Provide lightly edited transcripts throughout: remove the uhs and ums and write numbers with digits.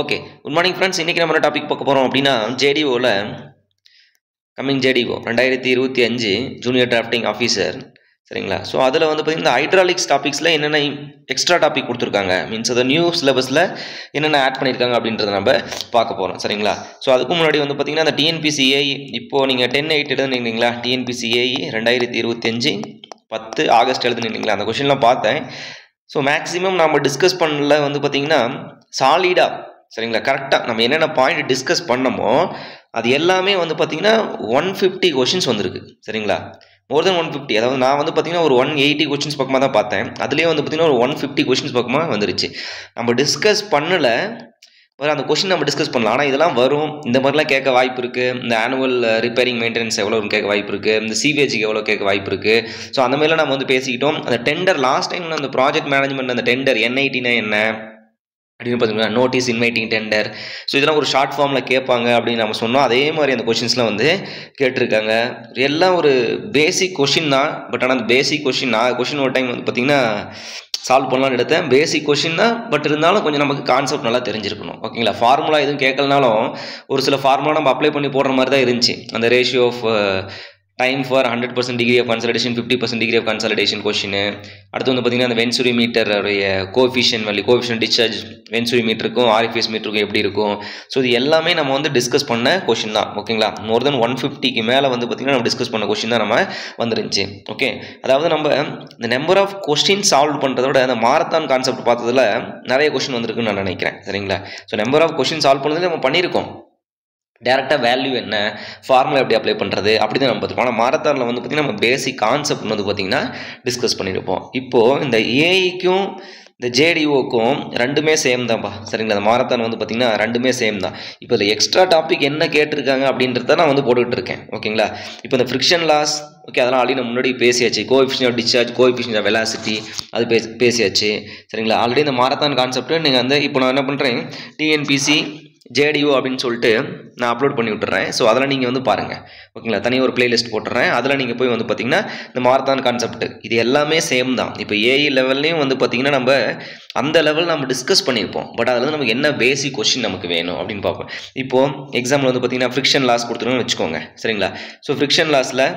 Okay good morning friends. இன்றைக்கி நம்ம topic பார்க்க போகிறோம் அப்படின்னா ஜேடிஓவில் coming JTO 2025 junior drafting officer சரிங்களா. ஸோ அதில் வந்து பார்த்திங்கன்னா ஹைட்ராலிக்ஸ் டாபிக்ஸில் என்னென்ன எக்ஸ்ட்ரா டாபிக் கொடுத்துருக்காங்க, மீன்ஸ் அதை நியூ சிலபஸில் என்னென்ன ஆட் பண்ணியிருக்காங்க அப்படின்றத நம்ம பார்க்க போகிறோம் சரிங்களா. ஸோ அதுக்கு முன்னாடி வந்து பார்த்திங்கன்னா அந்த டிஎன்பிசிஏ இப்போது நீங்கள் 10/8 எழுதுனீங்களா, டிஎன்பிசிஏ 2025 10 ஆகஸ்ட் எழுதுனீங்களா, அந்த கொஷின்லாம் பார்த்தேன். ஸோ மேக்ஸிமம் நம்ம டிஸ்கஸ் பண்ணல வந்து பார்த்திங்கன்னா சாலிடாக சரிங்களா, கரெக்டாக நம்ம என்னென்ன பாயிண்ட் டிஸ்கஸ் பண்ணமோ அது எல்லாமே வந்து பார்த்திங்கன்னா 150 கொஷின்ஸ் வந்திருக்கு சரிங்களா. மோர் தென் 150, அதாவது நான் வந்து பார்த்திங்கன்னா ஒரு 180 கொஷின்ஸ் பக்கமாக தான் பார்த்தேன். அதுலேயே வந்து பார்த்திங்கன்னா ஒரு 150 கொஷின்ஸ் பக்கமாக வந்துருச்சு. நம்ம டிஸ்கஸ் பண்ணலை, அந்த கொஷின் நம்ம டிஸ்கஸ் பண்ணலாம். ஆனால் இதெல்லாம் வரும், இந்த மாதிரிலாம் கேட்க வாய்ப்பு இருக்குது. இந்த ஆனுவல் ரிப்பேரிங் மெயின்டெனன்ஸ் எவ்வளோ கேட்க வாய்ப்பு இருக்குது, இந்த சிவேஜிக்கு எவ்வளோ கேட்க வாய்ப்பு இருக்குது. ஸோ அந்த மாதிரிலாம் நம்ம வந்து பேசிக்கிட்டோம். அந்த டெண்டர் லாஸ்ட் டைம் அந்த ப்ராஜெக்ட் மேனேஜ்மெண்ட் அந்த டெண்டர் NITனா என்ன அப்படின்னு பார்த்தீங்கன்னா நோட்டீஸ் இன்வைட்டிங் டெண்டர். ஸோ இதெல்லாம் ஒரு ஷார்ட் ஃபார்மில் கேட்பாங்க அப்படின்னு நம்ம சொன்னோம். அதே மாதிரி அந்த கொஷின்ஸ்லாம் வந்து கேட்டிருக்காங்க. எல்லாம் ஒரு பேசிக் கொஷின் தான். பட் ஆனால் அந்த பேசிக் கொஷின் நான் கொஷின் ஒரு டைம் வந்து பார்த்திங்கன்னா சால்வ் பண்ணலான்னு எடுத்தேன். பேசிக் கொஷின் தான், பட் இருந்தாலும் கொஞ்சம் நமக்கு கான்செப்ட் நல்லா தெரிஞ்சிருக்கணும் ஓகேங்களா. ஃபார்முலா எதுவும் கேட்கலனாலும் ஒரு சில ஃபார்முலா நம்ம அப்ளை பண்ணி போடுற மாதிரி தான் இருந்துச்சு. அந்த ratio of time for 100% degree of consultation, 50% degree of consultation question. அடுத்து வந்து பார்த்திங்கன்னா அந்த வென்சுரி மீட்டருடைய coefficient value, coefficient discharge venturi மீட்டருக்கும் RFS மீட்டருக்கும் எப்படி இருக்கும். ஸோ இது எல்லாமே நம்ம வந்து டிஸ்கஸ் பண்ண கொஷின் தான் ஓகேங்களா. மோர் தென் 150க்கு மேலே வந்து பார்த்திங்கன்னா நம்ம டிஸ்கஸ் பண்ண கொஷின் தான் நம்ம வந்துருந்துச்சு ஓகே. அதாவது நம்ம இந்த நம்பர் ஆஃப் கொஸ்டின் சால்வ் பண்ணுறதோட அந்த மாரத்தான் கான்செப்ட் பார்த்ததில் நிறைய கொஷின் வந்திருக்குன்னு நான் நினைக்கிறேன் சரிங்களா. So number of question solve பண்ணது நம்ம பண்ணியிருக்கோம். டேரெக்டாக வேல்யூ என்ன, ஃபார்முலா எப்படி அப்ளை பண்ணுறது அப்படி தான் நம்ம பார்த்துருப்போம். ஆனால் மாரத்தானில் வந்து பார்த்திங்கன்னா நம்ம பேசிக் கான்செப்ட் வந்து பார்த்திங்கன்னா டிஸ்கஸ் பண்ணியிருப்போம். இப்போது இந்த ஏஐக்கும் இந்த ஜேடிஓக்கும் ரெண்டுமே சேம் தான்ப்பா சரிங்களா. அந்த மாரத்தான் வந்து பார்த்திங்கன்னா ரெண்டுமே சேம் தான். இப்போ இதில் எக்ஸ்ட்ரா டாபிக் என்ன கேட்டிருக்காங்க அப்படின்றத நான் வந்து போட்டுக்கிட்டு இருக்கேன் ஓகேங்களா. இப்போ இந்த ஃப்ரிக்ஷன் லாஸ் ஓகே, அதெல்லாம் ஆல்ரெடி நம்ம முன்னாடி பேசியாச்சு. Coefficient of discharge, coefficient of velocity அது பேசியாச்சு சரிங்களா. ஆல்ரெடி இந்த மாரத்தான் கான்செப்ட்டு நீங்கள் வந்து இப்போ நான் என்ன பண்ணுறேன், டிஎன்பிசி ஜேடிஓ அப்படின்னு சொல்லிட்டு நான் அப்லோட் பண்ணி விட்டுறேன். ஸோ அதில் நீங்கள் வந்து பாருங்கள் ஓகேங்களா. தனியாக ஒரு பிளேலிஸ்ட் போட்டுறேன். அதில் நீங்கள் போய் வந்து பார்த்திங்கன்னா இந்த மாரத்தான் கான்செப்ட் இது எல்லாமே சேம் தான். இப்போ ஏஐ லெவல்லையும் வந்து பார்த்திங்கன்னா நம்ம அந்த லெவல் நம்ம டிஸ்கஸ் பண்ணியிருப்போம். பட் அதில் வந்து நமக்கு என்ன பேசிக் கொஸ்டின் நமக்கு வேணும் அப்படின்னு பார்ப்போம். இப்போது எக்ஸாம்பிள் வந்து பார்த்திங்கன்னா ஃப்ரிக்ஷன் லாஸ் கொடுத்துருன்னு வச்சுக்கோங்க சரிங்களா. ஸோ ஃப்ரிக்ஷன் லாஸில்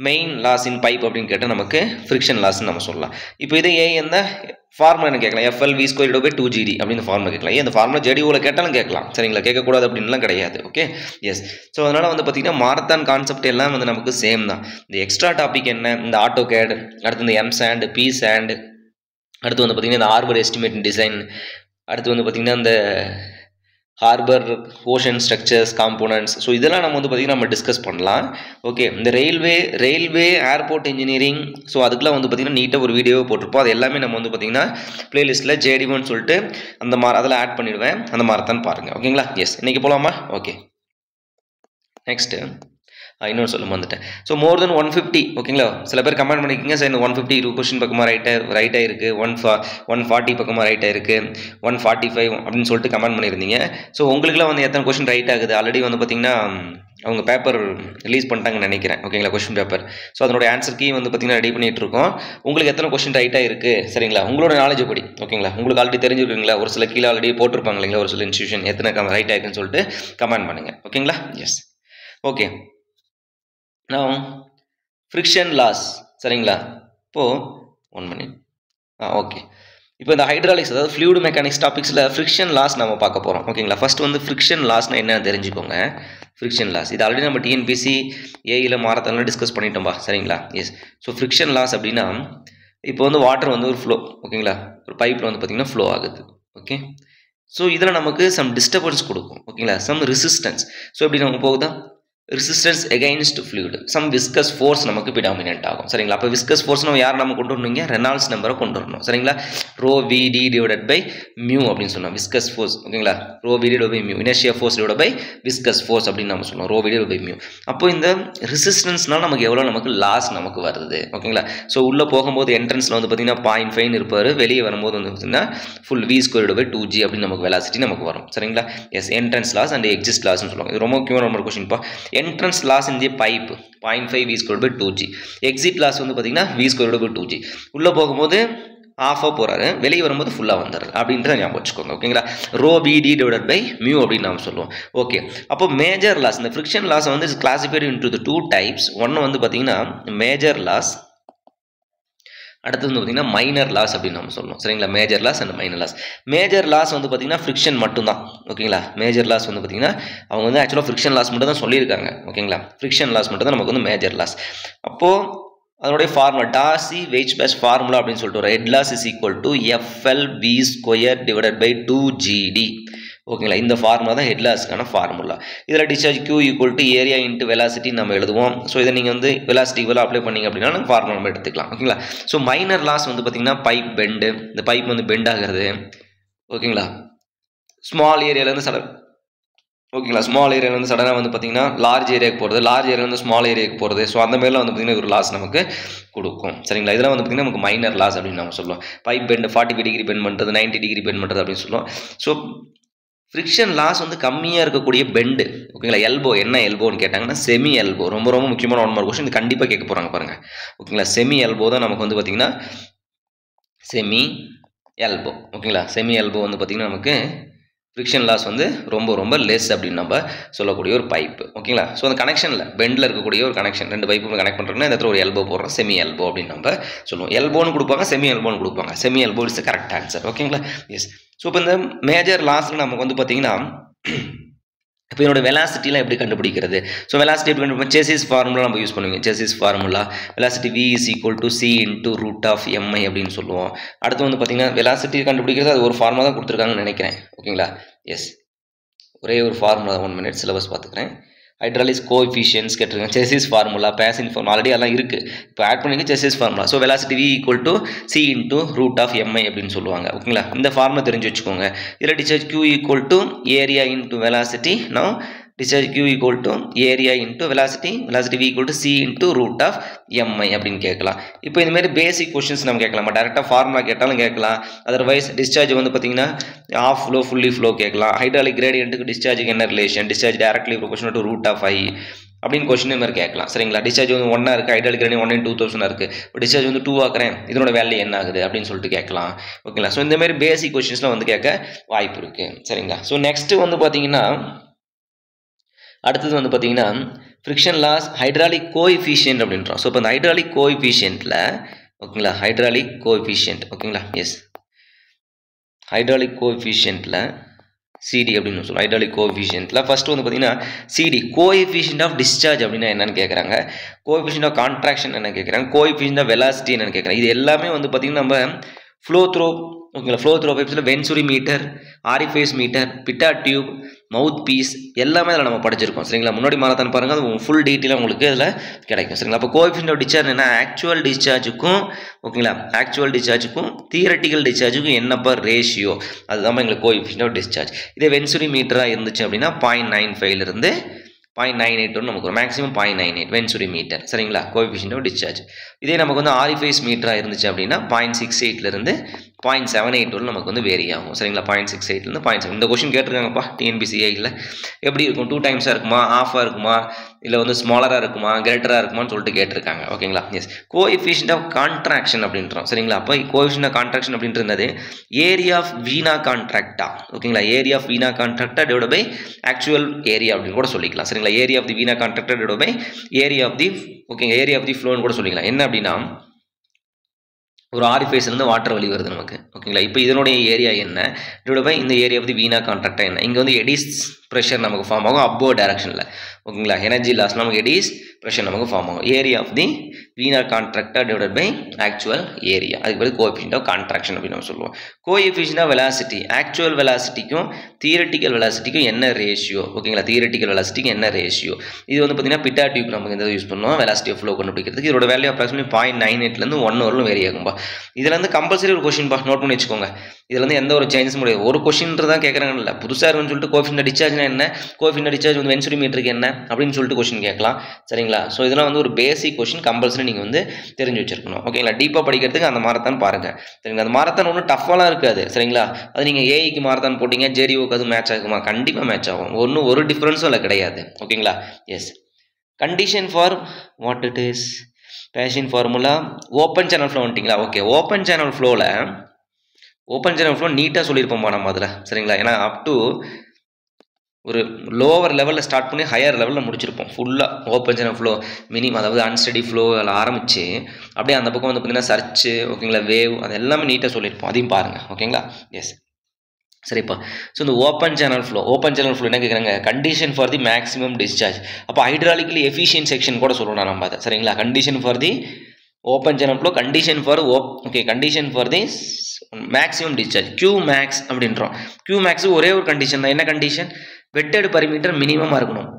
மெயின் லாஸ் இன் பைப் அப்படின்னு கேட்டால் நமக்கு ஃப்ரிக்ஷன் லாஸ்ன்னு நம்ம சொல்லலாம். இப்போ இதே ஏஐ எந்த ஃபார்முலா என்ன கேட்கலாம், FL_V²/2GD அப்படின்னு ஃபார்முலா கேட்கலாம். இந்த ஃபார்முலா ஜேடிஓவில் கேட்டாலும் கேட்கலாம் சரிங்களா, கேட்கக்கூடாது அப்படின்லாம் கிடையாது ஓகே எஸ். ஸோ அதனால் வந்து பார்த்திங்கன்னா மாரத்தான் கான்செப்ட் எல்லாம் வந்து நமக்கு சேம் தான். இந்த எக்ஸ்ட்ரா டாபிக் என்ன, இந்த AutoCAD, அடுத்து இந்த MSAND, PSAND, அடுத்து வந்து பார்த்திங்கன்னா இந்த ஹார்பர் எஸ்டிமேட் டிசைன், அடுத்து வந்து பார்த்திங்கன்னா இந்த harbour ocean structures components. So இதெல்லாம் நம்ம வந்து பார்த்திங்கன்னா நம்ம டிஸ்கஸ் பண்ணலாம் ஓகே. இந்த ரயில்வே ஏர்போர்ட் இன்ஜினியரிங், ஸோ அதுக்கெலாம் வந்து பார்த்திங்கன்னா நீட்டாக ஒரு வீடியோவை போட்டிருப்போம். அது எல்லாமே நம்ம வந்து பார்த்திங்கன்னா பிளேலிஸ்ட்டில் ஜேடிஓன்னு சொல்லிட்டு அந்த அதில் ஆட் பண்ணிவிடுவேன். அந்த மாரத்தான் பாருங்கள் ஓகேங்களா. எஸ், இன்றைக்கி போகலாமா ஓகே. நெக்ஸ்ட்டு இன்னொரு சொல்ல வந்துட்டேன். ஸோ மோர் தென் 150 ஓகேங்களா. சில பேர் கமெண்ட் பண்ணிக்கிங்க சார் இந்த 150 கொஸ்டின் பக்கமாக ரைட்டாக இருக்குது, 140 பக்கமாக ரைட்டாக இருக்குது, 145 அப்படின்னு சொல்லிட்டு கமெண்ட் பண்ணியிருந்தீங்க. ஸோ உங்களுக்குலாம் வந்து எத்தனை கொஸ்டின் ரைட் ஆகுது, ஆல்ரெடி வந்து பார்த்திங்கன்னா அவங்க பேப்பர் ரிலீஸ் பண்ணிட்டாங்கன்னு நினைக்கிறேன் ஓகேங்களா, கொஸ்டின் பேப்பர். ஸோ அதனோட ஆன்சர் கீ வந்து பார்த்திங்கன்னா ரெடி பண்ணிகிட்டு இருக்கோம். உங்களுக்கு எத்தனை கொஸ்டின் ரைட்டாக இருக்குது சரிங்களா, உங்களோட நாலேஜ் படி ஓகேங்களா. உங்களுக்கு ஆல்ரெடி தெரிஞ்சுருக்குங்களா, ஒரு சில கீழே ஆல்ரெடி போட்டிருப்பாங்க இல்லைங்களா, ஒரு சில இன்ஸ்டியூஷன் எத்தனை ரைட் ஆகுதுன்னு சொல்லிட்டு கமெண்ட் பண்ணுங்கள் ஓகேங்களா. S okay. நான் ஃப்ரிக்ஷன் லாஸ் சரிங்களா. இப்போது 1 மினிட் ஓகே. இப்போ இந்த ஹைட்ராலிக்ஸ் அதாவது ஃப்ளூயிட் மெக்கானிக்ஸ் டாபிக்ஸில் ஃப்ரிக்ஷன் லாஸ் நம்ம பார்க்க போகிறோம் ஓகேங்களா. ஃபஸ்ட் வந்து ஃப்ரிக்ஷன் லாஸ்னால் என்ன தெரிஞ்சுக்கோங்க. ஃப்ரிக்ஷன் லாஸ் இது ஆல்ரெடி நம்ம டிஎன்பிசி ஏஐயில் மாரத்தானில் டிஸ்கஸ் பண்ணிட்டோம்பா சரிங்களா. எஸ். ஸோ ஃப்ரிக்ஷன் லாஸ் அப்படின்னா இப்போ வந்து வாட்டர் வந்து ஒரு ஃப்ளோ ஓகேங்களா, ஒரு பைப்பில் வந்து பார்த்திங்கன்னா ஃப்ளோ ஆகுது ஓகே. ஸோ இதில் நமக்கு சம் டிஸ்டர்பன்ஸ் கொடுக்கும் ஓகேங்களா, சம் ரெசிஸ்டன்ஸ். ஸோ எப்படி நமக்கு போகுதா, resistance against fluid, some viscous force நமக்கு ப்ரிடாமினன்ட் ஆகும் சரிங்களா. அப்போ விஸ்கஸ் ஃபோர்ஸ் நம்ம யார் நம்ம கொண்டு வரணுங்க, ரெனால்ட்ஸ் நம்பரை கொண்டு வரணும் சரிங்களா. ρVD/μ அப்படின்னு சொன்னோம் விஸ்கஸ் ஃபோர்ஸ் ஓகேங்களா. ρVD/μ inertia force by viscous force அப்படின்னு நம்ம சொன்னோம் ρVD/μ. அப்போ இந்த ரெசிஸ்டன்ஸ்னால் நமக்கு எவ்வளோ நமக்கு லாஸ் நமக்கு வருது ஓகேங்களா. ஸோ உள்ளே போகும்போது என்ட்ரன்ஸில் வந்து பார்த்திங்கன்னா 0.5 இருப்பார், வெளியே வரும்போது வந்து பார்த்திங்கன்னா ஃபுல் V²/2G அப்படின்னு நமக்கு வெலாசிட்டி நமக்கு வரும் சரிங்களா. Yes, entrance loss and exist லாஸ்ன்னு சொல்லுவாங்க. இது ரொம்ப முக்கியமான ஒரு கொஸ்டின்ப்பா. entrance loss in the pipe 0.5 V²/2G, exit loss வந்து பார்த்தீங்கன்னா V²/2G. உள்ளே போகும்போது ஆஃபாக போகிறாரு, வெளியே வரும்போது ஃபுல்லாக வந்துடுறாரு அப்படின்றத ஞாபகம் வச்சுக்கோங்க. ஓகேங்களா? Rho BD divided by mu அப்படின்னு நாம் சொல்லுவோம். ஓகே, அப்போ மேஜர் லாஸ், இந்த ஃப்ரிக்ஷன் லாஸ் வந்து is classified into the 2 types. ஒன்று வந்து பார்த்தீங்கன்னா மேஜர் லாஸ், அடுத்தது வந்து பார்த்தீங்கன்னா மைனர் லாஸ் அப்படின்னு நம்ம சொல்லணும். சரிங்களா? Major loss and minor loss. Major loss வந்து பார்த்தீங்கன்னா ஃப்ரிக்ஷன் மட்டும்தான். ஓகேங்களா? மேஜர் லாஸ் வந்து பார்த்தீங்கன்னா அவங்க வந்து ஆக்சுவலாக ஃப்ரிக்ஷன் லாஸ் மட்டும் தான் சொல்லியிருக்காங்க. ஓகேங்களா? ஃப்ரிக்ஷன் லாஸ் மட்டும் தான் நமக்கு வந்து மேஜர் லாஸ். அப்போது அதனுடைய ஃபார்முலா டார்சி வெயிச்பெஸ்ட் ஃபார்முலா அப்படின்னு சொல்லிட்டு ஒரு head loss is equal to FL_V² divided by 2GD. ஓகேங்களா? இந்த ஃபார்முலா தான் ஹெட் லாஸ்க்கான ஃபார்முலா. இதில் discharge Q equal to area into velocity நம்ம எழுதுவோம். ஸோ இதை நீங்கள் வந்து வெலாசிட்டி இவ்வளோ அப்ளை பண்ணிங்க அப்படின்னா நம்ம ஃபார்முலா நம்ம எடுத்துக்கலாம். ஓகேங்களா? ஸோ மைனர் லாஸ் வந்து பார்த்தீங்கன்னா பைப் பெண்டு, இந்த பைப் வந்து பெண்ட் ஆகிறது. ஓகேங்களா? ஸ்மால் ஏரியாவிலேருந்து ஓகேங்களா? ஸ்மால் ஏரியாவிலேருந்து சடனாக வந்து பார்த்தீங்கன்னா லார்ஜ் ஏரியாவுக்கு போகிறது, லார்ஜ் ஏரியாவிலேருந்து ஸ்மால் ஏரியாவுக்கு போகிறது. ஸோ அந்த மாதிரிலாம் வந்து பார்த்தீங்கன்னா ஒரு லாஸ் நமக்கு கொடுக்கும். சரிங்களா? இதெல்லாம் வந்து பார்த்தீங்கன்னா நமக்கு மைனர் லாஸ் அப்படின்னு நம்ம சொல்லுவோம். பைப் பெண்ட் 45 டிகிரி பெண்ட் பண்ணுறது, 90 டிகிரி பெண்ட் பண்ணுறது அப்படின்னு சொல்லுவோம். ஸோ ஃப்ரிக்ஷன் லாஸ் வந்து கம்மியாக இருக்கக்கூடிய பெண்டு. ஓகேங்களா? எல்போ என்ன எல்போன்னு கேட்டாங்கன்னா செமி எல்போ. ரொம்ப ரொம்ப முக்கியமான 1 மார்க் கொஸ்டின், இது கண்டிப்பாக கேட்க போகிறாங்க பாருங்கள். ஓகேங்களா? செமி எல்போ தான் நமக்கு வந்து பார்த்தீங்கன்னா செமி எல்போ. ஓகேங்களா? செமி எல்போ வந்து பார்த்தீங்கன்னா நமக்கு ஃப்ரிக்ஷன் லாஸ் வந்து ரொம்ப ரொம்ப லெஸ் அப்படின்னு நம்ம சொல்லக்கூடிய ஒரு பைப்பு. ஓகேங்களா? ஸோ அந்த கனெக்ஷனில் பெண்டில் இருக்கக்கூடிய ஒரு கனெக்ஷன், 2 பைப்பும் கனெக்ட் பண்ணுறோம்னா இந்த இடத்துல ஒரு எல்போ போடுறோம், செமி எல்போ அப்படின்னு நம்ம சொல்லுவோம். எல்போன்னு கொடுப்பாங்க, செமி எல்போன்னு கொடுப்பாங்க. Semi elbow is the correct answer. ஓகேங்களா? எஸ். ஸோ இப்போ இந்த மேஜர் லாஸில் நமக்கு வந்து பார்த்தீங்கன்னா இப்போ என்னோட வெலாசிட்டிலாம் எப்படி கண்டுபிடிக்கிறது? ஸோ வெலாசிட்டி எப்படி கண்டுபிடிப்போம்? செசிஸ் ஃபார்முலா நம்ம யூஸ் பண்ணுவீங்க. செசிஸ் formula velocity V is equal to C into √mi அப்படின்னு சொல்லுவோம். அடுத்து வந்து பார்த்தீங்கன்னா வெலாசிட்டி கண்டுபிடிக்கிறது அது ஒரு ஃபார்முலா தான் கொடுத்துருக்காங்கன்னு நினைக்கிறேன். ஓகேங்களா? எஸ், ஒரே ஒரு ஃபார்முலா. 1 minute சிலபஸ் பார்த்துக்கிறேன். ஹைட்ராலிக்ஸ் கோஎஃபிஷியன்ஸ் கேட்டிருக்காங்க. செசிஸ் ஃபார்முலா, பேசின் ஃபார்முலா ஆல்ரெடி எல்லாம் இருக்குது. இப்போ ஆட் பண்ணிக்க செசிஸ் formula. So velocity V equal to C into √mi அப்படின்னு சொல்லுவாங்க. ஓகேங்களா? இந்த ஃபார்முலா தெரிஞ்சு வச்சுக்கோங்க. இதில் discharge Q equal to area into velocity. Now discharge Q equal to area into velocity, velocity V equal to C into √mi அப்படின்னு கேட்கலாம். இப்போ இந்த மாதிரி பேசிக் கொஸ்டின்ஸ் நம்ம கேட்கலாம். டேரெக்டாக ஃபார்முலா கேட்டாலும் கேட்கலாம். அதர்வைஸ் டிஸ்சார்ஜ் வந்து பார்த்தீங்கன்னா ஆஃப் ஃப்ளோ ஃபுல்லி ஃப்ளோ கேட்கலாம். ஹைட்ராலிக் கிரேடியன்ட்டுக்கு டிஸ்சார்ஜுக்கு என்ன relation, discharge directly proportional to √i அப்படின்னு கொஸ்டின் மாதிரி கேட்கலாம். சரிங்களா? டிஸ்சார்ஜ் வந்து 1 இருக்குது, ஹைட்ராலிக் கிரேடியன்ட் 1 in 2000 இருக்குது. இப்போ டிஸ்சார்ஜ் வந்து 2 ஆக்குறேன், இதனோட வேல்யூ என்ன ஆகுது அப்படின்னு சொல்லிட்டு கேட்கலாம். ஓகேங்களா? ஸோ இந்த மாதிரி பேசிக் கொஸ்டின்ஸ்லாம் வந்து கேட்க வாய்ப்பு இருக்குது. சரிங்களா? ஸோ நெக்ஸ்ட்டு வந்து பார்த்தீங்கன்னா அடுத்தது வந்து பார்த்தீங்கன்னா ஃப்ரிக்ஷன் லாஸ் ஹைட்ராலிக் கோஎஃபிஷியன்ட் அப்படின்றோம். ஸோ இப்போ இந்த ஹைட்ராலிக் கோஎஃபிஷியன்ட்டில் ஓகேங்களா, ஹைட்ராலிக் கோஎஃபிஷியன்ட் ஓகேங்களா, எஸ் ஹைட்ராலிக் கோஎஃபிஷியன்ட்டில் CD அப்படின்னு சொல்லுவோம். ஹைட்ராலிக் கோஎஃபிஷியன்ட்டில் ஃபஸ்ட்டு வந்து பார்த்தீங்கன்னா CD கோஎஃபிஷியன்ட் ஆஃப் டிஸ்சார்ஜ் அப்படின்னா என்னன்னு கேட்குறாங்க. கோஎஃபிஷியன்ட் ஆஃப் கான்ட்ராக்ஷன் என்ன கேட்குறாங்க. கோஎஃபிஷியன்ட் ஆஃப் வெலாசிட்டி என்னன்னு கேட்குறாங்க. இது எல்லாமே வந்து பார்த்தீங்கன்னா நம்ம ஃப்ளோ த்ரோ ஓகேங்களா, ஃப்ளோ த்ரோ பைப்ஸில் venturi meter, orifice meter, pitot tube, mouth piece எல்லாமே அதில் நம்ம படிச்சிருக்கோம். சரிங்களா? முன்னாடி மாரத்தான் பாருங்கள், அது ஃபுல் டீட்டெயிலாக உங்களுக்கு அதில் கிடைக்கும். சரிங்களா? அப்போ கோஎஃபிஷியன்ட் ஆஃப் டிஸ்சார்ஜ் என்ன, ஆக்சுவல் டிஸ்சார்ஜுக்கும் ஓகேங்களா, ஆக்சுவல் டிஸ்சார்ஜுக்கும் தியரட்டிக்கல் டிஸ்சார்ஜுக்கும் என்னப்பா ரேஷியோ, அதுதான் எங்களுக்கு கோஎஃபிஷியன்ட் ஆஃப் டிஸ்சார்ஜ். இதே வென்சுரி மீட்டராக இருந்துச்சு அப்படின்னா 0.95 இருந்து 0.98 நமக்கு ஒரு மேக்ஸிமம் 0.98 வென்சுரி மீட்டர். சரிங்களா? Coefficient of discharge. இதே நமக்கு வந்து ஆரிஃபேஸ் மீட்டராக இருந்துச்சு அப்படின்னா 0.68 0.78 நமக்கு வந்து வேரி ஆகும். சரிங்களா? 0.68 0.7. இந்த கொஸ்டின் கேட்டிருக்காங்கப்பா TNPSC-ல. எப்படி இருக்கும், 2 டைம்ஸாக இருக்குமா, ஆஃபாக இருக்குமா, இல்லை வந்து ஸ்மாலராக இருக்குமா, கிரேட்டராக இருக்குமான்னு சொல்லிட்டு கேட்டிருக்காங்க. ஓகேங்களா? எஸ். கோஎஃபிஷியன்ட் ஆஃப் கான்ட்ராக்ஷன் அப்படின்றோம். சரிங்களா? அப்போ கோஎஃபிஷியன்ட் ஆஃப் கான்ட்ராக்ஷன் அப்படின்றது ஏரியா ஆஃப் வீனா கான்ட்ராக்டா. ஓகேங்களா? Area of vena contracta divide by actual area அப்படின்னு கூட சொல்லிக்கலாம். சரிங்களா? Area of the vena contracta divide by area of the ஓகேங்க ஏரியா ஆஃப் தி ஃப்ளோன்னு கூட சொல்லிக்கலாம். என்ன அப்படின்னா ஒரு ஆரிஃபேஸ்லேருந்து வாட்டர் வெளியே வருது நமக்கு. ஓகேங்களா? இப்போ இதனுடைய ஏரியா என்ன டிவைட் பை இந்த ஏரியா ஆஃப் தி வீனா கான்ட்ராக்டா என்ன. இங்கே வந்து எடிஸ் ப்ரெஷர் நமக்கு ஃபார்ம் ஆகும் அப்போ டைரக்ஷனில். ஓகேங்களா? எனர்ஜி லாஸ் நமக்கு எடிஸ் ப்ரெஷர் நமக்கு ஃபார்ம் ஆகும். Area of the vena contracta divide by actual area, அதுக்கு பேர் கோஎஃபிஷியன்ட் ஆஃப் கான்ட்ராக்ஷன் அப்படின்னு நம்ம சொல்லுவோம். கோஎஃபிஷியன்ட் ஆஃப் வெலாசிட்டி, ஆக்சுவல் வெலாசிட்டிக்கும் தியரட்டிக்கல் வெலாசிட்டிக்கும் என்ன ரேஷியோ. ஓகேங்களா? தியரட்டிக்கல் வெலாசிட்டிக்கு என்ன ரேஷியோ. இது வந்து பார்த்தீங்கன்னா பிட்டா டியூப் நமக்கு இந்த யூஸ் பண்ணுவோம் வெலாசிட்டி ஆஃப் ஃப்ளோ கண்டுபிடிக்கிறதுக்கு. இதோட வேல்யூ அப்ராக்சிமேட்லி 0.98 1 வரலும் வேரி ஆகும்பா. இதில் வந்து கம்பல்சரி ஒரு கொஸ்டின்பா, நோட் பண்ணி வச்சுக்கோங்க. இதில் வந்து எந்த ஒரு சேஞ்சஸும் முடியாது. ஒரு கொஸ்டின் தான் கேட்குறாங்க, இல்லை புதுசாக இருக்குன்னு சொல்லிட்டு கோஎஃபிஷியன்ட் டிஸ்சார்ஜ்னா என்ன, கோஎஃபிஷியன்ட் டிஸ்சார்ஜ் வந்து வென்சுரி மீட்டருக்கு என்ன அப்படின்னு சொல்லிட்டு கொஸ்டின் கேட்கலாம். சரிங்களா? ஸோ இதெல்லாம் வந்து ஒரு பேசிக் கொஸ்டின், கம்பல்சரி நீங்கள் வந்து தெரிஞ்சு வச்சிருக்கணும். ஓகேங்களா? டீப்பாக படிக்கிறதுக்கு அந்த மாரத்தான் பாருங்கள். சரிங்களா? அந்த மாரத்தான் ஒன்றும் டஃப்பாலாம் இருக்காது. சரிங்களா? அது நீங்கள் ஏஐக்கு மாரத்தான் போட்டிங்க, ஜேடிஓக்கு அது மேட்ச் ஆகுமா, கண்டிப்பாக மேட்ச் ஆகும். ஒரு டிஃப்ரென்ஸும் அதில் கிடையாது. ஓகேங்களா? Yes. Condition for what it is fashion formula open channel flow வந்துட்டிங்களா? ஓகே, ஓப்பன் சேனல் ஃப்ளோ நீட்டாக சொல்லியிருப்போம்மா நம்ம அதில், சரிங்களா? ஏன்னா அப் டு ஒரு லோவர் லெவலில் ஸ்டார்ட் பண்ணி ஹையர் லெவலில் முடிச்சிருப்போம் ஃபுல்லாக. ஓப்பன் சேனல் ஃப்ளோ மினிமம், அதாவது அன்ஸ்டடி ஃப்ளோ அதில் ஆரம்பித்து அப்படியே அந்த பக்கம் வந்து பார்த்திங்கன்னா சர்ச்சு, ஓகேங்களா, வேவ், அது எல்லாமே நீட்டாக சொல்லியிருப்போம். அதையும் பாருங்கள், ஓகேங்களா? எஸ், சரிப்பா. ஸோ இந்த ஓப்பன் சேனல் ஃப்ளோ என்ன கேட்குறாங்க? Condition for the maximum discharge. அப்போ ஹைட்ராலிக்கலி எஃபிஷியன்ட் செக்ஷன் கூட சொல்லணும் நம்ம அதை, சரிங்களா? Condition for the open channel flow, condition for the maximum discharge, Q max அப்படின்றோம். Q மேக்ஸ் ஒரே ஒரு கண்டிஷன் தான். என்ன கண்டிஷன்? வெட்டட் பெரிமீட்டர் மினிமமாக இருக்கணும்.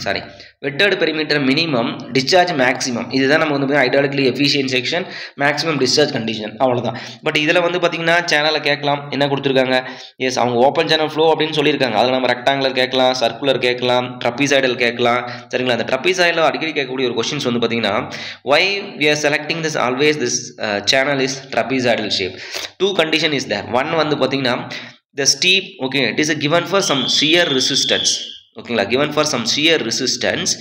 Sorry, wetted perimeter minimum, discharge maximum. இதுதான் நம்ம வந்து hydraulically efficient section, maximum discharge condition, அவ்வளோதான். பட் இதில் வந்து பார்த்தீங்கன்னா சேனலை கேட்கலாம், என்ன கொடுத்துருக்காங்க? எஸ், அவங்க ஓப்பன் சேனல் ஃப்ளோ அப்படின்னு சொல்லியிருக்காங்க. அதில் நம்ம ரெக்டாங்குலர் கேட்கலாம், சர்க்குலர் கேட்கலாம், ட்ரப்பீசாய்டல் கேட்கலாம், சரிங்களா? அந்த ட்ரப்பீசாய்டில் அடிக்கடி கேட்கக்கூடிய ஒரு கொஸ்டின்ஸ் வந்து பார்த்தீங்கன்னா, why we are selecting this always this channel is trapezoidal shape. Two condition is there. One வந்து பார்த்தீங்கன்னா the steep, okay, it is a given for some shear resistance, ஓகேங்களா, given for some shear resistance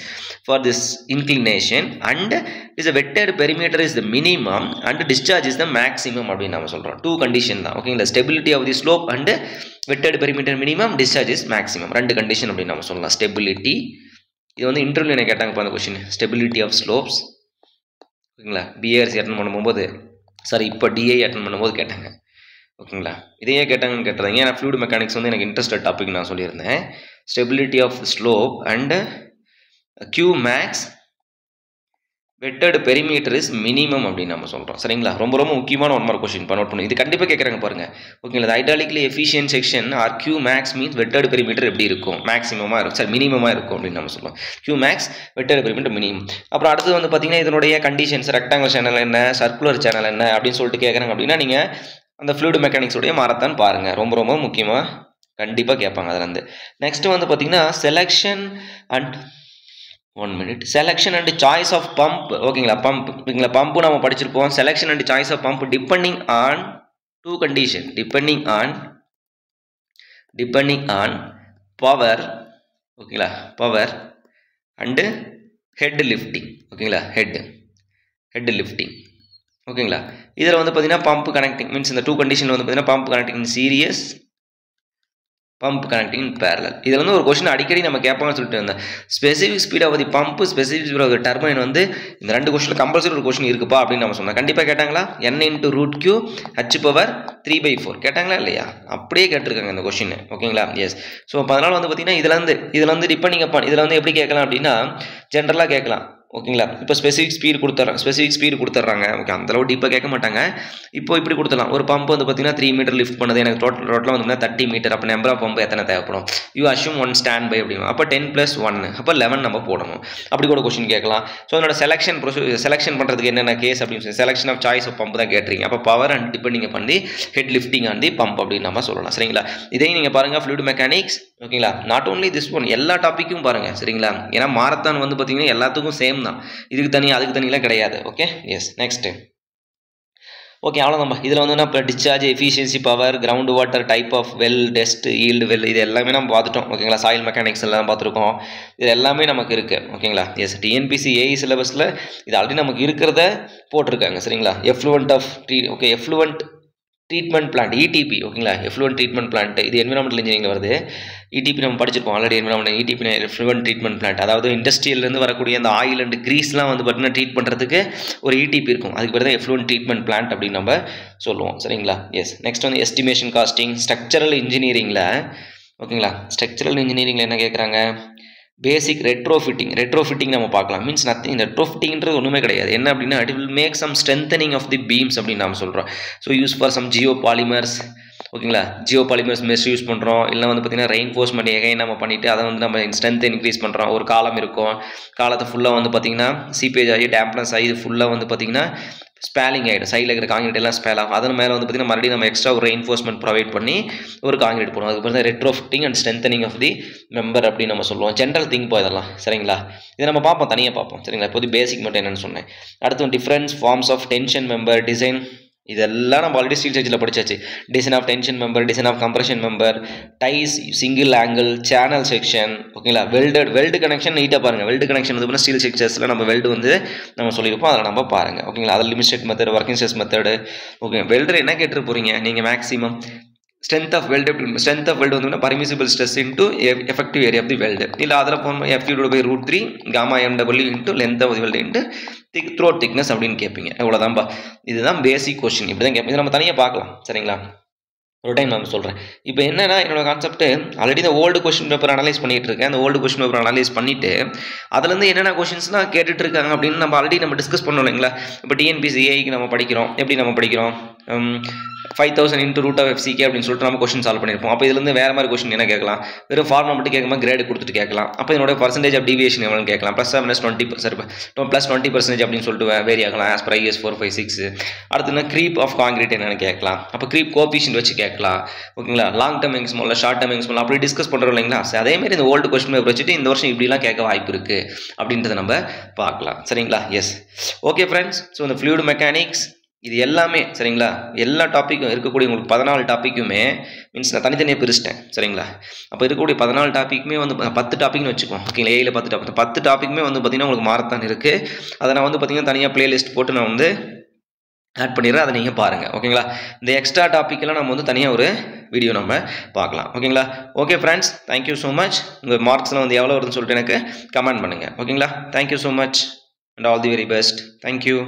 for this inclination, and is a vetted perimeter is the minimum and discharge is the maximum அப்படின்னு நம்ம சொல்கிறோம். Two condition தான், ஓகேங்களா? Stability of the slope and wetted perimeter minimum, discharge is maximum, ரெண்டு condition அப்படின்னு நம்ம சொல்லலாம். Stability, இது வந்து இன்டர்வியூ என்ன கேட்டாங்க அந்த கொஸ்டின், ஸ்டெபிலிட்டி ஆஃப் ஸ்லோப்ஸ், ஓகேங்களா? பிஏஆர்சி அட்டன் பண்ணும்போது, சாரி இப்போ டிஐ அட்டன் பண்ணும்போது கேட்டாங்க, ஓகேங்களா? இதையே கேட்டாங்கன்னு கேட்டுறாங்க. ஏன்னா ஃப்ளூயிட் மெக்கானிக்ஸ் வந்து எனக்கு இன்ட்ரெஸ்டட் டாபிக் நான் சொல்லியிருந்தேன். Stability of slope and Q max, wetted perimeter is minimum அப்படின்னு நம்ம சொல்கிறோம், சரிங்களா? ரொம்ப ரொம்ப முக்கியமான ஒன் மார்க் கொஸ்டின் நோட் பண்ணி, இது கண்டிப்பாக கேட்குறாங்க பாருங்கள், ஓகேங்களா? Hydraulically efficient section or Q max means wetted perimeter எப்படி இருக்கும்? மேக்ஸிமமாக இருக்கும், சார் மினிமமாக இருக்கும் அப்படின்னு நம்ம சொல்லுவோம். Q max, wetted perimeter minimum. அப்புறம் அடுத்து வந்து பார்த்தீங்கன்னா இதனுடைய கண்டிஷன்ஸ், ரெக்டாங்குலர் சேனல் என்ன, சர்க்குலர் சேனல் என்ன அப்படின்னு சொல்லிட்டு கேட்குறாங்க. அப்படின்னா நீங்கள் அந்த ஃப்ளூயிட் மெக்கானிக்ஸோடைய மாரத்தான் பாருங்கள், ரொம்ப ரொம்ப முக்கியமாக கண்டிப்பாக கேட்பாங்க அதுலேருந்து. நெக்ஸ்ட் வந்து பார்த்தீங்கன்னா selection and choice of pump, ஓகேங்களா? பம்ப், ஓகேங்களா? பம்பு நம்ம படிச்சிருப்போம். Selection and choice of pump depending on two condition, depending on power, ஓகேங்களா? பவர் அண்டு ஹெட் லிஃப்டிங், ஓகேங்களா? ஹெட் லிஃப்டிங், ஓகேங்களா? இதில் வந்து பார்த்தீங்கன்னா பம்ப் கனெக்டிங் மீன்ஸ் இந்த டூ கண்டிஷன் வந்து பார்த்தீங்கன்னா pump connecting in series, pump connecting in parallel. இதில் வந்து ஒரு கொஸ்டின் அடிக்கடி நம்ம கேட்பாங்கன்னு சொல்லிட்டு இருந்தேன். Specific speed of the pump, specific speed of the turbine வந்து இந்த ரெண்டு கொஸ்டின் கம்பல்சரி ஒரு கொஸ்டின் இருக்குப்பா அப்படின்னு நம்ம சொன்னோம். கண்டிப்பாக கேட்டாங்களா? n × √Q h⁴ கேட்டாங்களா இல்லையா? அப்படியே கேட்டிருக்காங்க இந்த கொஸ்டின், ஓகேங்களா? எஸ். ஸோ அப்போ அதனால் வந்து பார்த்தீங்கன்னா இதில் வந்து டிபெண்டிங் அப்பான், இதில் வந்து எப்படி கேட்கலாம் அப்படின்னா ஜென்ரலாக கேட்கலாம், ஓகேங்களா? இப்போ ஸ்பெசிஃபிக் ஸ்பீடு கொடுத்துட்றாங்க, ஓகே, அந்தளவு டீப்பாக கேட்க மாட்டாங்க. இப்போ இப்படி கொடுத்துடலாம், ஒரு பம்ப் வந்து பார்த்தீங்கன்னா 3 மீட்டர் லிஃப்ட் பண்ணுது, எனக்கு டோட்டலாக வந்து 30 மீட்டர், அப்போ நம்பர் ஆஃப் பம்ப் எத்தனை தேவைப்படும்? யூ அஷ்யூம் 1 ஸ்டாண்ட் பை அப்படின்னா அப்போ 10 + 1, அப்போ 11 நம்ம போடணும். அப்படி கூட கொஸ்டின் கேட்கலாம். ஸோ அதனோட செலெக்ஷன் பண்ணுறதுக்கு என்னென்ன கேஸ் அப்படின்னு சொல்லி selection of choice of pump தான் கேட்டுறீங்க. அப்போ பவர் அண்ட் டிபெண்டிங் பண்ணி head lifting on the pump அப்படின்னு நம்ம சொல்லலாம், சரிங்களா? இதையும் நீங்கள் பாருங்கள், ஃப்ளூயிட் மெக்கானிக்ஸ், ஓகேங்களா? நாட் ஓன்லி திஸ் ஒன், எல்லா டாப்பிக்கும் பாருங்கள், சரிங்களா? ஏன்னா மாரத்தான் வந்து பார்த்தீங்கன்னா எல்லாத்துக்கும் சேம் தான், இதுக்கு தனி அதுக்கு தனியெல்லாம் கிடையாது. Okay, yes. நெக்ஸ்ட்டு, ஓகே, அவ்வளோதான்பா. இதில் வந்து இப்போ discharge, efficiency, power, ground water, type of well, test, yield well, இது எல்லாமே நம்ம பார்த்துட்டோம், ஓகேங்களா? சாயில் மெக்கானிக்ஸ் எல்லாம் பார்த்துருக்கோம், இது எல்லாமே நமக்கு இருக்குது, ஓகேங்களா? எஸ். டிஎன்பிசி ஏஇ சிலபஸில் இது ஆல்ரெடி நமக்கு இருக்கிறத போட்டிருக்காங்க, சரிங்களா? எஃப்ளூவன்ட் ட்ரீட்மெண்ட் பிளான்ட், இடிபி, ஓகேங்களா? எஃப்ளூவன்ட் ட்ரீட்மெண்ட் பிளான்ட், இது என்விரான்மெண்டல் இன்ஜினியரிங் வருது. இடிபி நம்ம படிச்சிருப்போம் already, environment ETP effluent treatment plant, அதாவது இண்டஸ்ட்ரியல்லேருந்து வரக்கூடிய அந்த ஆயில் அண்ட் கிரீஸ்லாம் வந்து பார்த்தீங்கன்னா ட்ரீட் பண்ணுறதுக்கு ஒரு இடிபி இருக்கும், அதுக்கு பேர் தான் எஃப்ளூவன்ட் ட்ரீட்மெண்ட் பிளான்ட் அப்படின்னு நம்ம சொல்லுவோம், சரிங்களா? எஸ். நெக்ஸ்ட் வந்து எஸ்டிமேஷன் காஸ்டிங், ஸ்ட்ரக்சரல் இன்ஜினியரிங்கில், ஓகேங்களா? ஸ்ட்ரக்சரல் இன்ஜினியரிங்கில் என்ன கேட்குறாங்க? பேசிக் ரெட்ரோஃபிட்டிங் நம்ம பார்க்கலாம். மீன்ஸ் நத்திங், ரெட்ரோஃபிட்டிங்கிறது ஒன்றுமே கிடையாது. என்ன அப்படின்னா it will make some strengthening of the beams அப்படின்னு நம்ம சொல்கிறோம். So use for some geo polymers, ஓகேங்களா? ஜியோ பாலிமர்ஸ் மெஷ் யூஸ் பண்ணுறோம், இல்லை வந்து பார்த்திங்கன்னா ரெயின்ஃபோர்ஸ்மெண்ட் எகைன் நம்ம பண்ணிவிட்டு அதை வந்து நம்ம ஸ்ட்ரென்த் இன்க்ரீஸ் பண்ணுறோம். ஒரு காலம் இருக்கும், காலத்தை ஃபுல்லாக வந்து பார்த்திங்கன்னா சீப்பேஜ் ஆகி டேம்ப்னஸ் ஆகி இது ஃபுல்லாக வந்து பார்த்திங்கன்னா ஸ்பேலிங் ஆகிடும், சைடில் இருக்கிற காங்கிரீட் எல்லாம் ஸ்பேல் ஆகும். அதன் மேலே வந்து பார்த்திங்கன்னா மறுபடியும் நம்ம எக்ஸ்ட்ரா ஒரு ரெயின்ஃபோர்ஸ்மெண்ட் ப்ரொவைட் பண்ணி ஒரு காங்கிரீட் போடுவோம். அதுக்கு தான் retrofitting and strengthening of the member அப்படின்னு நம்ம சொல்லுவோம். ஜென்ரல் திங் இதெல்லாம், சரிங்களா? இதை நம்ம தனியாக பார்ப்போம், சரிங்களா? இப்போது பேசிக் மட்டும் என்னென்னு சொன்னேன். அடுத்து different forms of tension member, design இதெல்லாம் நம்ம ஆல்ரெடி ஸ்டீல் ஸ்ட்ரக்சரில் படிச்சாச்சு. Design of tension member, design of compression member, ties, single angle, channel section, ஓகேங்களா. வெல்டு கனெக்ஷன் நீட்டாக பாருங்கள். வெல்டு கனெக்ஷன் வந்து ஸ்டீல் ஸ்ட்ரக்சர்ஸில் நம்ம வெல்டு வந்து நம்ம சொல்லியிருப்போம், அதில் நம்ம பாருங்கள், ஓகேங்களா. அதில் limit state method, working stress method, okay. Welder என்ன கேட்டு போகிறீங்க நீங்கள் மேக்ஸிமம் strength of weld வந்து permissible stress into effective area of the weld. இல்ல அதில் போன F divided by √3 gamma mw into length of the weld into throat thickness அப்படின்னு கேட்பீங்க. அவ்வளோதான்பா. இதுதான் பேசிக் கொஸ்டின். இப்படி தான் கேட்பீங்க. இது நம்ம தனியாக பார்க்கலாம், சரிங்களா. ஒரு டைம் நான் சொல்கிறேன். இப்போ என்னன்னா என்னோட கான்செப்ட் ஆல்ரெடி இந்த ஓல்டு கொஸ்டின் பேப்பர் அனலைஸ் பண்ணிட்டு இருக்கேன். அந்த ஓல்டு கொஸ்டின் பேப்பர் அனலைஸ் பண்ணிட்டு அதுலேருந்து என்னென்ன கொஸ்டின்ஸ்லாம் கேட்டுட்டு இருக்காங்க அப்படின்னு நம்ம ஆல்ரெடி நம்ம டிஸ்கஸ் பண்ணோம் இல்லைங்களா. இப்போ டிஎன்பிசி ஏஐக்கு நம்ம படிக்கிறோம். எப்படி நம்ம படிக்கிறோம்? 5000 into root of FCK அப்படின்னு சொல்லிட்டு நம்ம கொஸ்டின் சால்வ் பண்ணியிருப்போம். அப்போ இதுலேருந்து வேறு மாதிரி கொஸ்டின் என்ன கேட்கலாம்? வெறும் ஃபார்முலா மட்டும் கேட்கும்போது கிரேடு கொடுத்துட்டு கேட்கலாம். அப்போ இதனோட பர்சன்டேஜ் ஆஃப் டிவியேஷன் எவ்வளோன்னு கேட்கலாம். +20% அப்படின்னு சொல்லிட்டு வேரி ஆகலாம். As per IS 456. அடுத்து க்ரீப் ஆஃப் காங்கிரீட் என்னென்னு கேட்கலாம். அப்போ க்ரீப் கோஎஃபிஷியன்ட் வச்சு கேட்கலாம், ஓகேங்களா. லாங் டேர்ம் எக்ஸ்மோ இல்லை ஷார்ட் டேர்ம் எக்ஸ்மோ அப்படி டிஸ்கஸ் பண்ணுறோம் இல்லைங்களா. அதேமாதிரி இந்த ஓல்டு கொஸ்டின் பேப்பர் வச்சுட்டு இந்த வருஷம் இப்படிலாம் கேட்க வாய்ப்பு இருக்குது அப்படின்றத நம்ம பார்க்கலாம், சரிங்களா. Yes, okay friends. ஸோ இந்த ஃப்ளூயிட் மெக்கானிக்ஸ் இது எல்லாமே, சரிங்களா, எல்லா டாப்பிக்கும் இருக்கக்கூடிய உங்களுக்கு 14 டாப்பிக்குமே மீன்ஸ் நான் தனித்தனியாக பிரிச்சிட்டேன், சரிங்களா. அப்போ இருக்கக்கூடிய 14 டாப்பிக்குமே வந்து 10 டாப்பிக்னு வச்சுக்கோம், ஓகேங்களா. ஏயில் 10 டாப்பிக்குமே வந்து பார்த்திங்கன்னா உங்களுக்கு மாறத்தான் இருக்குது. அதை நான் வந்து பார்த்திங்கன்னா தனியாக பிளேலிஸ்ட் போட்டு நான் வந்து ஆட் பண்ணிடுறேன். அதை நீங்கள் பாருங்கள், ஓகேங்களா. இந்த எக்ஸ்ட்ரா டாப்பிக்கெல்லாம் நம்ம வந்து தனியாக ஒரு வீடியோ நம்ம பார்க்கலாம், ஓகேங்களா. Okay friends, thank you so much. உங்கள் மார்க்ஸ்லாம் வந்து எவ்வளோ வருதுன்னு சொல்லிட்டு எனக்கு கமெண்ட் பண்ணுங்கள், ஓகேங்களா. Thank you so much and all the very best. Thank you.